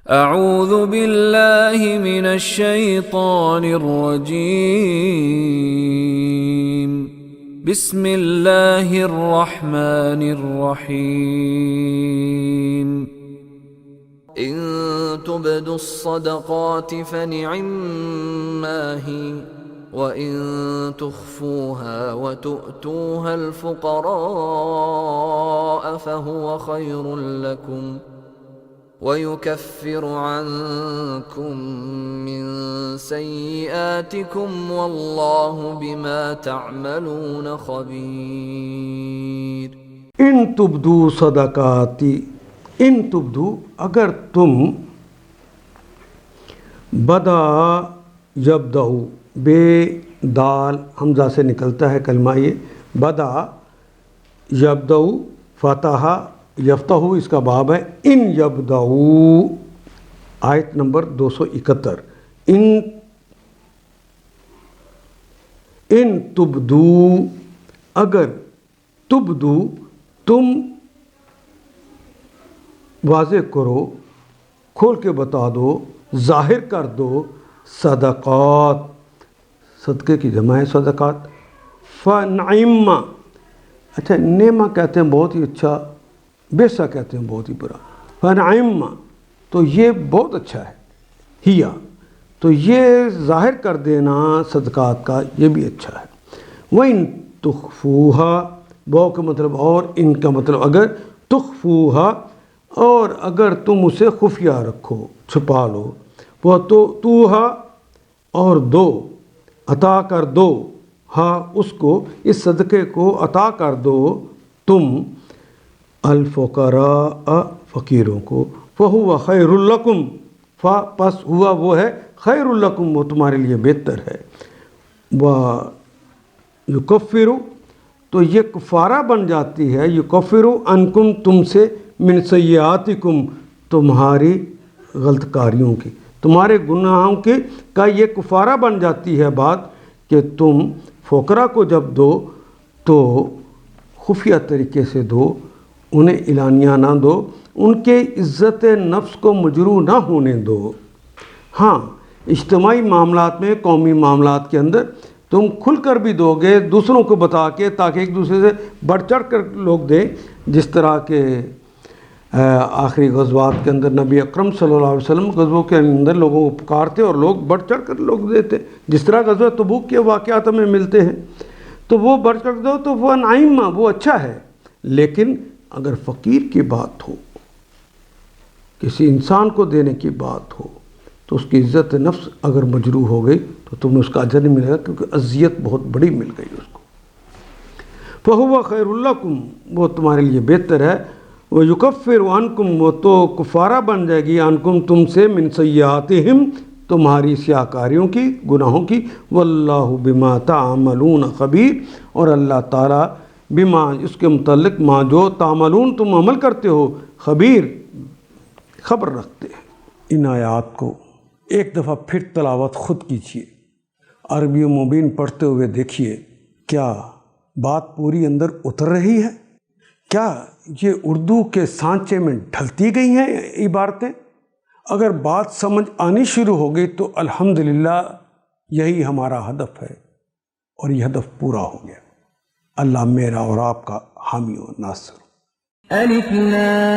اعوذ باللہ من الشیطان الرجیم بسم اللہ الرحمن الرحیم ان تبدوا الصدقات فنعما هی وَإِن تُخْفُوهَا وَتُؤْتُوهَا الْفُقَرَاءَ فَهُوَ خَيْرٌ لَكُمْ وَيُكَفِّرُ عَنكُم مِّن سَيِّئَاتِكُمْ وَاللَّهُ بِمَا تَعْمَلُونَ خَبِيرٌ۔ ان تبدو صدقاتی، ان تبدو اگر تم، بدا یبدؤ بے دال حمزہ سے نکلتا ہے کلمہ، یہ بدا یبدؤ فتح یفتح اس کا باب ہے۔ ان یبدؤ آیت نمبر 271۔ ان تبدو اگر، تبدو تم واضح کرو، کھول کے بتا دو، ظاہر کر دو، صدقات، صدقے کی جمع ہے صدقات، فنعم، اچھا نعمہ کہتے ہیں بہت ہی اچھا، بیسا کہتے ہیں بہت ہی برا، فنعم تو یہ بہت اچھا ہے، ہیا تو یہ ظاہر کر دینا صدقات کا یہ بھی اچھا ہے۔ وَإِن تُخْفُوهَا، وہ کا مطلب اور، ان کا مطلب اگر، تخفوها اور اگر تم اسے خفیہ رکھو، چھپا لو، وہ تو توہا اور دو، عطا کر دو، ہاں اس کو، اس صدقے کو عطا کر دو تم، الفقراء فقیروں کو، فہو خیر لکم، پس ہوا وہ ہے خیر لکم وہ تمہارے لیے بہتر ہے، یکفر تو یہ کفارہ بن جاتی ہے، یکفر عنکم تم سے، من سیئاتکم تمہاری غلط کاریوں کی، تمہارے گناہوں کے کا یہ کفارہ بن جاتی ہے بات کہ تم فقراء کو جب دو تو خفیہ طریقے سے دو، انہیں اعلانیہ نہ دو، ان کے عزت نفس کو مجروح نہ ہونے دو۔ ہاں اجتماعی معاملات میں، قومی معاملات کے اندر تم کھل کر بھی دو گے دوسروں کو بتا کے، تاکہ ایک دوسرے سے بڑھ چڑھ کر لوگ دیں، جس طرح کے آخری غزوات کے اندر نبی اکرم صلی اللہ علیہ وسلم غزووں کے اندر لوگوں کو پکارتے اور لوگ بڑھ چڑھ کر لوگ دیتے، جس طرح غزوہ تبوک کے واقعات ہمیں ملتے ہیں، تو وہ بڑھ چڑھ دو تو وہ نعیم وہ اچھا ہے۔ لیکن اگر فقیر کی بات ہو، کسی انسان کو دینے کی بات ہو، تو اس کی عزت نفس اگر مجروح ہو گئی تو تمہیں اس کا اجر نہیں ملے گا، کیونکہ اذیت بہت بڑی مل گئی اس کو۔ فَهُوَ خَيْرٌ لَكُمْ وہ تمہارے لیے بہتر ہے، وَيُكَفِّرُ عَنْكُمْ وہ تو کفارہ بن جائے گی، عَنْكُمْ تم سے، مِنْ سَيِّئَاتِهِمْ تمہاری سیاکاریوں کی، گناہوں کی، وَاللَّهُ بِمَا تَعْمَلُونَ خَبِيرٌ اور اللہ تعالیٰ بما اس کے متعلق ما جو تعملون تم عمل کرتے ہو، خبیر خبر رکھتے ہیں۔ ان آیات کو ایک دفعہ پھر تلاوت خود کیجیے، عربی و مبین پڑھتے ہوئے دیکھیے، کیا بات پوری اندر اتر رہی ہے؟ کیا یہ اردو کے سانچے میں ڈھلتی گئی ہیں عبارتیں؟ اگر بات سمجھ آنی شروع ہو گئی تو الحمدللہ یہی ہمارا ہدف ہے، اور یہ ہدف پورا ہو گیا۔ اللہ میرا اور آپ کا حامی و ناصر۔ الف لام